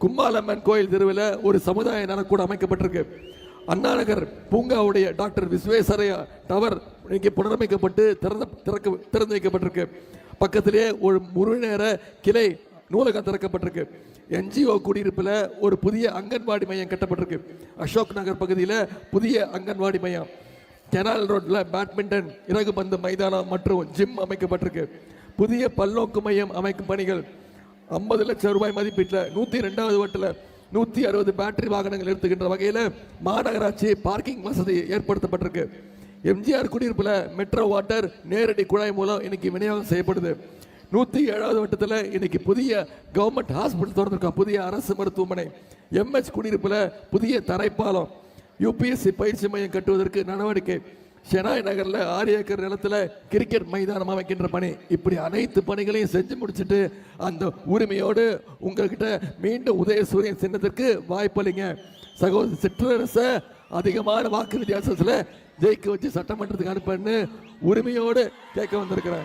கும்மாலம்மன் கோயில் தெருவில் ஒரு சமுதாய நலக்கூட அமைக்கப்பட்டிருக்கு. அண்ணா நகர் பூங்காவுடைய டாக்டர் விஸ்வேஸ்வரய்யா டவர் இங்கே புனரமைக்கப்பட்டு திறந்து வைக்கப்பட்டிருக்கு. பக்கத்திலே ஒரு முழு நேர கிளை நூலகம் திறக்கப்பட்டிருக்கு. என்ஜிஓ குடியிருப்பில் ஒரு புதிய அங்கன்வாடி மையம் கட்டப்பட்டிருக்கு. அசோக் நகர் பகுதியில் புதிய அங்கன்வாடி மையம், கெனால் ரோட்ல பேட்மிண்டன் இறகு பந்து மைதானம் மற்றும் ஜிம் அமைக்கப்பட்டிருக்கு. புதிய பல்நோக்கு மையம் அமைக்கும் பணிகள் 50 லட்சம் ரூபாய் மதிப்பீட்டில் 102வது வட்டில் 160 பேட்டரி வாகனங்கள் எடுத்துக்கின்ற வகையில் மாநகராட்சி பார்க்கிங் வசதி ஏற்படுத்தப்பட்டிருக்கு. எம்ஜிஆர் குடியிருப்பில் மெட்ரோ வாட்டர் நேரடி குழாய் மூலம் இன்னைக்கு விநியோகம் செய்யப்படுது. 107வது வட்டத்தில் இன்னைக்கு புதிய கவர்மெண்ட் ஹாஸ்பிட்டல் திறந்திருக்கா, புதிய அரசு மருத்துவமனை. எம்எச் குடியிருப்பில் புதிய தரைப்பாலம், யூபிஎஸ்சி பயிற்சி மையம் கட்டுவதற்கு நடவடிக்கை. ஷெனாய் நகரில் 6 ஏக்கர் நிலத்தில் கிரிக்கெட் மைதானம் அமைக்கின்ற பணி. இப்படி அனைத்து பணிகளையும் செஞ்சு முடிச்சுட்டு அந்த உரிமையோடு உங்ககிட்ட மீண்டும் உதயசூரியன் சின்னத்திற்கு வாய்ப்பளிங்க. சகோதரி சிற்றரசை அதிகமான வாக்கு வித்தியாசத்தில் ஜெயிக்க வச்சு சட்டமன்றத்துக்கு அனுப்பன்னு உரிமையோடு கேட்க வந்திருக்கிறேன்.